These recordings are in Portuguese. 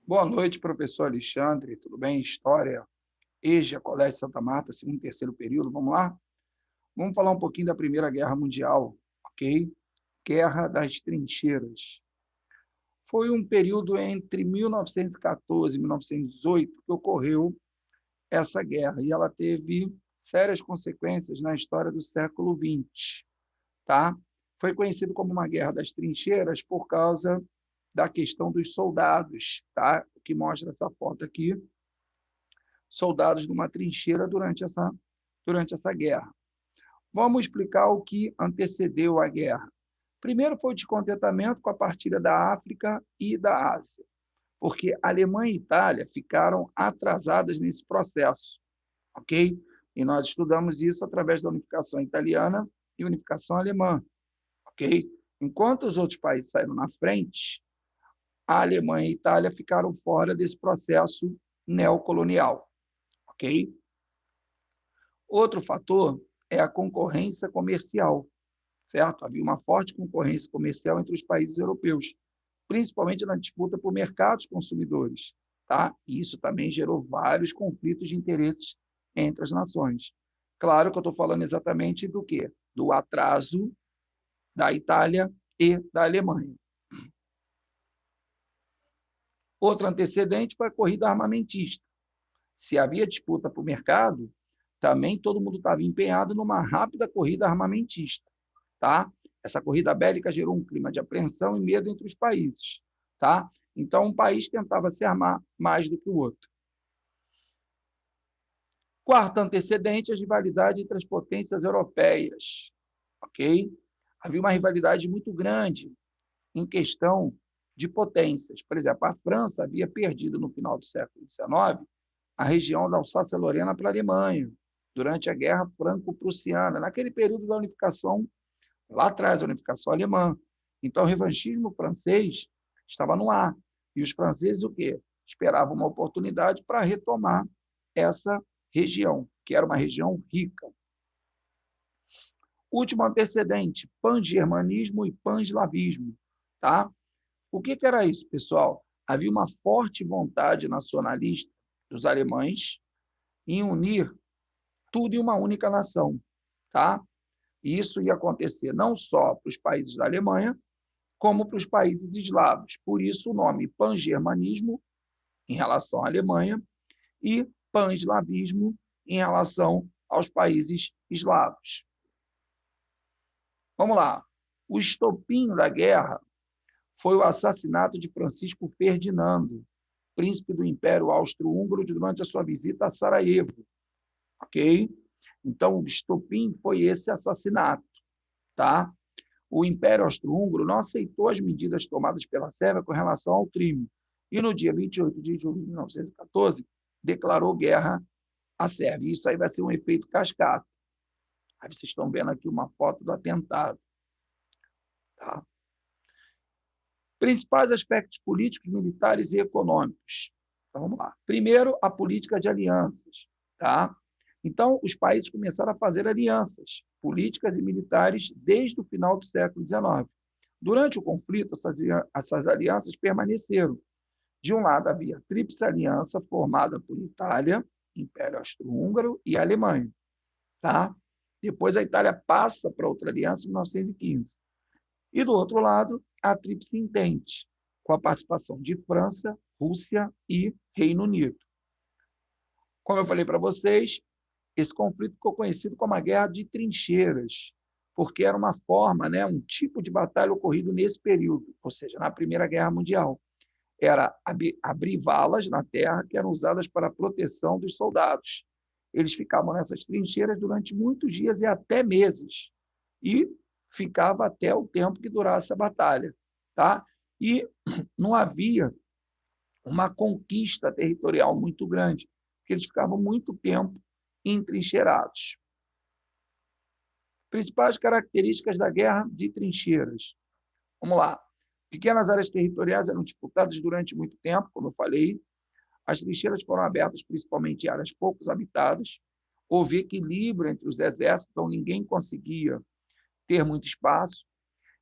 Boa noite, professor Alexandre. Tudo bem? História, EJA, Colégio Santa Marta, segundo e terceiro período. Vamos lá? Vamos falar um pouquinho da Primeira Guerra Mundial, ok? Guerra das Trincheiras. Foi um período entre 1914 e 1918 que ocorreu essa guerra, e ela teve sérias consequências na história do século XX, tá? Foi conhecido como uma Guerra das Trincheiras por causa da questão dos soldados, tá? O que mostra essa foto aqui, soldados numa trincheira durante essa guerra. Vamos explicar o que antecedeu a guerra. Primeiro foi o descontentamento com a partilha da África e da Ásia, porque Alemanha e Itália ficaram atrasadas nesse processo, ok? E nós estudamos isso através da unificação italiana e unificação alemã, ok? Enquanto os outros países saíram na frente, a Alemanha e a Itália ficaram fora desse processo neocolonial, ok? Outro fator é a concorrência comercial, certo? Havia uma forte concorrência comercial entre os países europeus, principalmente na disputa por mercados consumidores, tá? E isso também gerou vários conflitos de interesses entre as nações. Claro que eu estou falando exatamente do quê? Do atraso da Itália e da Alemanha. Outro antecedente foi a corrida armamentista. Se havia disputa por mercado, também todo mundo estava empenhado numa rápida corrida armamentista, tá? Essa corrida bélica gerou um clima de apreensão e medo entre os países, tá? Então, um país tentava se armar mais do que o outro. Quarto antecedente, a rivalidade entre as potências europeias, ok? Havia uma rivalidade muito grande em questão de potências. Por exemplo, a França havia perdido no final do século XIX a região da Alsácia-Lorena para a Alemanha, durante a Guerra Franco-Prussiana, naquele período da unificação, lá atrás, a unificação alemã. Então, o revanchismo francês estava no ar. E os franceses o quê? Esperavam uma oportunidade para retomar essa região, que era uma região rica. Último antecedente, pan-germanismo e pan-eslavismo. Tá? O que era isso, pessoal? Havia uma forte vontade nacionalista dos alemães em unir tudo em uma única nação. Tá? E isso ia acontecer não só para os países da Alemanha, como para os países eslavos. Por isso o nome pan-germanismo em relação à Alemanha e pan-eslavismo em relação aos países eslavos. Vamos lá. O estopim da guerra foi o assassinato de Francisco Ferdinando, príncipe do Império Austro-Húngaro, durante a sua visita a Sarajevo. Ok? Então, o estopim foi esse assassinato. Tá? O Império Austro-Húngaro não aceitou as medidas tomadas pela Sérvia com relação ao crime. E no dia 28 de julho de 1914, declarou guerra à Sérvia. Isso aí vai ser um efeito cascata. Aí vocês estão vendo aqui uma foto do atentado. Tá? Principais aspectos políticos, militares e econômicos. Então, vamos lá. Primeiro, a política de alianças. Tá? Então, os países começaram a fazer alianças políticas e militares desde o final do século XIX. Durante o conflito, essas alianças permaneceram. De um lado, havia a Tríplice Aliança, formada por Itália, Império Austro-Húngaro e Alemanha. Tá? Depois, a Itália passa para outra aliança em 1915. E, do outro lado, a Tríplice Entente, com a participação de França, Rússia e Reino Unido. Como eu falei para vocês, esse conflito ficou conhecido como a Guerra de Trincheiras, porque era uma forma, né, um tipo de batalha ocorrido nesse período, ou seja, na Primeira Guerra Mundial. Era abrir valas na terra que eram usadas para a proteção dos soldados. Eles ficavam nessas trincheiras durante muitos dias e até meses. E ficava até o tempo que durasse a batalha. Tá? E não havia uma conquista territorial muito grande, porque eles ficavam muito tempo entrincheirados. Principais características da guerra de trincheiras. Vamos lá. Pequenas áreas territoriais eram disputadas durante muito tempo, como eu falei. As trincheiras foram abertas principalmente em áreas pouco habitadas. Houve equilíbrio entre os exércitos, então ninguém conseguia ter muito espaço.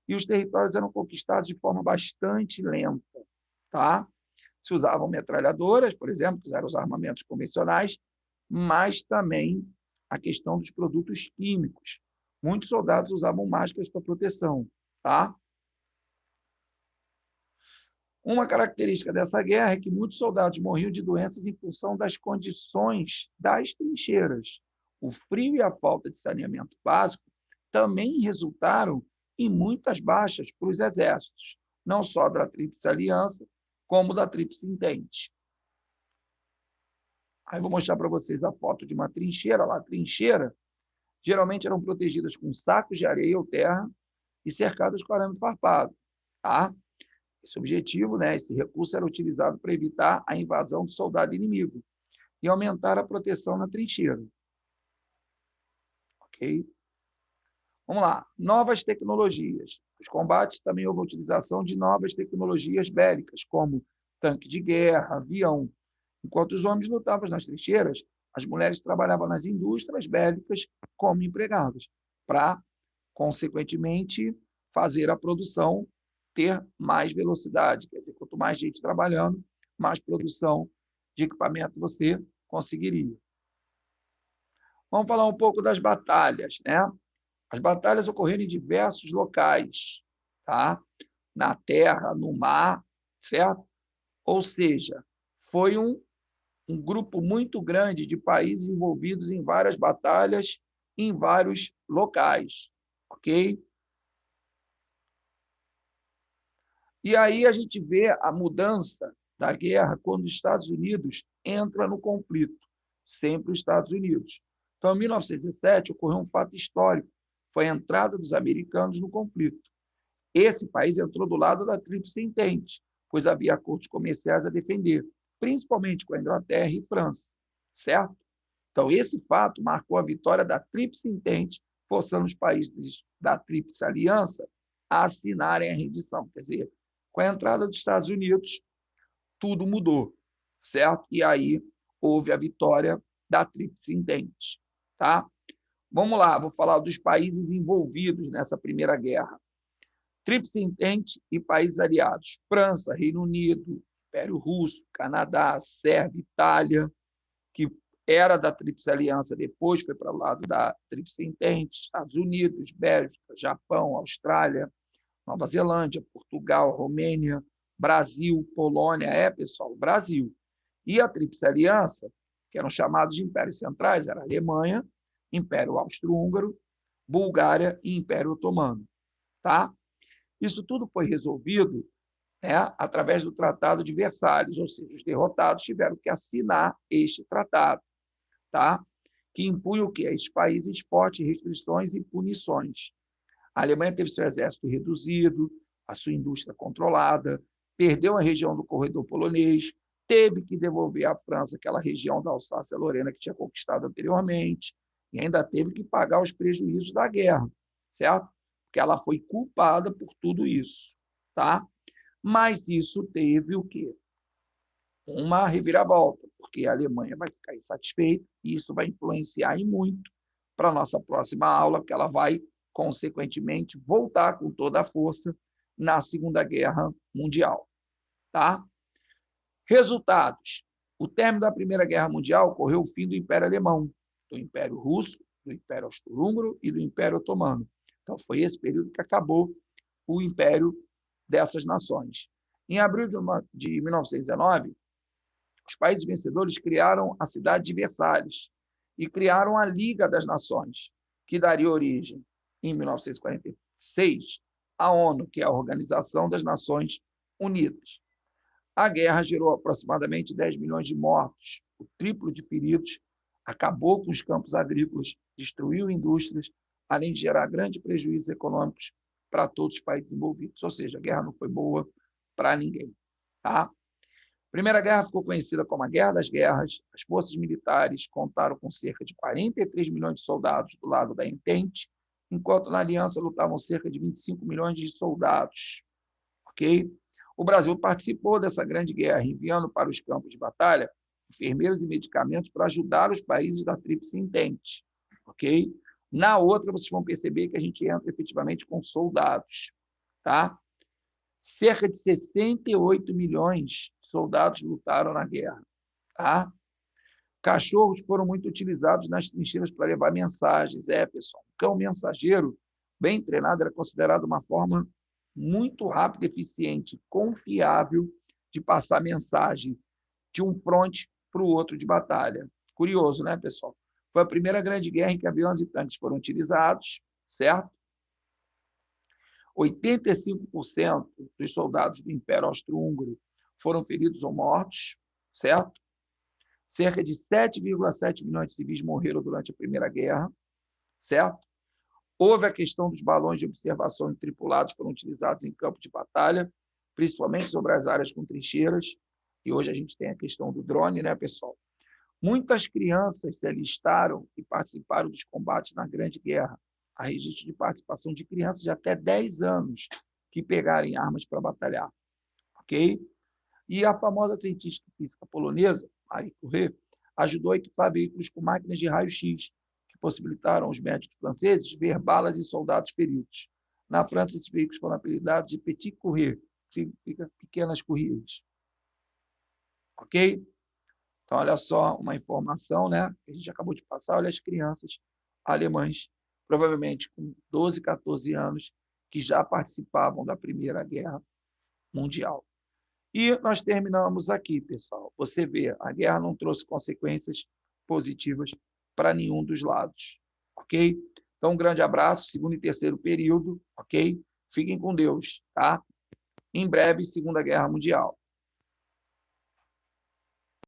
E os territórios eram conquistados de forma bastante lenta. Tá? Se usavam metralhadoras, por exemplo, que eram os armamentos convencionais, mas também a questão dos produtos químicos. Muitos soldados usavam máscaras para proteção, tá? Uma característica dessa guerra é que muitos soldados morriam de doenças em função das condições das trincheiras. O frio e a falta de saneamento básico também resultaram em muitas baixas para os exércitos, não só da Tríplice Aliança, como da Tríplice Entente. Aí vou mostrar para vocês a foto de uma trincheira. Lá, a trincheira geralmente eram protegidas com sacos de areia ou terra e cercadas com arame farpado. Tá? Esse objetivo, né, esse recurso era utilizado para evitar a invasão do soldado inimigo e aumentar a proteção na trincheira. Ok? Vamos lá. Novas tecnologias. Os combates também houve a utilização de novas tecnologias bélicas, como tanque de guerra, avião. Enquanto os homens lutavam nas trincheiras, as mulheres trabalhavam nas indústrias bélicas como empregadas, para, consequentemente, fazer a produção ter mais velocidade. Quer dizer, quanto mais gente trabalhando, mais produção de equipamento você conseguiria. Vamos falar um pouco das batalhas, né? As batalhas ocorreram em diversos locais, tá? Na terra, no mar, certo? Ou seja, foi um grupo muito grande de países envolvidos em várias batalhas, em vários locais, ok? E aí a gente vê a mudança da guerra quando os Estados Unidos entra no conflito, sempre os Estados Unidos. Então, em 1917, ocorreu um fato histórico, foi a entrada dos americanos no conflito. Esse país entrou do lado da Tríplice Entente, pois havia acordos comerciais a defender, principalmente com a Inglaterra e França, certo? Então, esse fato marcou a vitória da Tríplice Entente, forçando os países da Tríplice Aliança a assinarem a rendição. Quer dizer, com a entrada dos Estados Unidos, tudo mudou, certo? E aí houve a vitória da Tríplice Entente, tá? Vamos lá, vou falar dos países envolvidos nessa Primeira Guerra. Tríplice Entente e países aliados: França, Reino Unido, Império Russo, Canadá, Sérvia, Itália, que era da Tríplice Aliança, depois foi para o lado da Tríplice Entente, Estados Unidos, Bélgica, Japão, Austrália, Nova Zelândia, Portugal, Romênia, Brasil, Polônia, pessoal, Brasil. E a Tríplice Aliança, que eram chamados de impérios centrais, era a Alemanha, Império Austro-Húngaro, Bulgária e Império Otomano. Tá? Isso tudo foi resolvido, né, através do Tratado de Versalhes, ou seja, os derrotados tiveram que assinar este tratado, tá? Que impunha o quê? A esses países esporte, restrições e punições. A Alemanha teve seu exército reduzido, a sua indústria controlada, perdeu a região do corredor polonês, teve que devolver à França aquela região da Alsácia-Lorena que tinha conquistado anteriormente, e ainda teve que pagar os prejuízos da guerra, certo? Porque ela foi culpada por tudo isso, tá? Mas isso teve o quê? Uma reviravolta, porque a Alemanha vai ficar insatisfeita e isso vai influenciar em muito para a nossa próxima aula, porque ela vai, consequentemente, voltar com toda a força na Segunda Guerra Mundial. Tá? Resultados. O término da Primeira Guerra Mundial ocorreu o fim do Império Alemão, do Império Russo, do Império Austro-Húngaro e do Império Otomano. Então, foi esse período que acabou o império dessas nações. Em abril de 1919, os países vencedores criaram a cidade de Versalhes e criaram a Liga das Nações, que daria origem, em 1946, à ONU, que é a Organização das Nações Unidas. A guerra gerou aproximadamente 10 milhões de mortos, o triplo de feridos, acabou com os campos agrícolas, destruiu indústrias, além de gerar grandes prejuízos econômicos para todos os países envolvidos. Ou seja, a guerra não foi boa para ninguém. Tá? A Primeira Guerra ficou conhecida como a Guerra das Guerras. As forças militares contaram com cerca de 43 milhões de soldados do lado da Entente, enquanto na Aliança lutavam cerca de 25 milhões de soldados. Ok? O Brasil participou dessa grande guerra, enviando para os campos de batalha enfermeiros e medicamentos para ajudar os países da Tríplice Entente. Ok? Na outra, vocês vão perceber que a gente entra efetivamente com soldados. Tá? Cerca de 68 milhões soldados lutaram na guerra. Tá? Cachorros foram muito utilizados nas trincheiras para levar mensagens. Pessoal, o cão mensageiro, bem treinado, era considerado uma forma muito rápida, eficiente, confiável de passar mensagem de um fronte para o outro de batalha. Curioso, né, pessoal? Foi a primeira grande guerra em que aviões e tanques foram utilizados, certo? 85% dos soldados do Império Austro-Húngaro foram feridos ou mortos, certo? Cerca de 7,7 milhões de civis morreram durante a Primeira Guerra, certo? Houve a questão dos balões de observação tripulados que foram utilizados em campos de batalha, principalmente sobre as áreas com trincheiras, e hoje a gente tem a questão do drone, né, pessoal? Muitas crianças se alistaram e participaram dos combates na Grande Guerra. Há registro de participação de crianças de até 10 anos que pegarem armas para batalhar, ok? E a famosa cientista física polonesa, Marie Curie, ajudou a equipar veículos com máquinas de raio-x, que possibilitaram aos médicos franceses ver balas em soldados feridos. Na França, esses veículos foram apelidados de Petit Courrier, que significa pequenas corridas. Ok? Então, olha só uma informação, né, que a gente acabou de passar. Olha as crianças alemães, provavelmente com 12, 14 anos, que já participavam da Primeira Guerra Mundial. E nós terminamos aqui, pessoal. Você vê, a guerra não trouxe consequências positivas para nenhum dos lados, ok? Então, um grande abraço, segundo e terceiro período, ok? Fiquem com Deus, tá? Em breve, Segunda Guerra Mundial.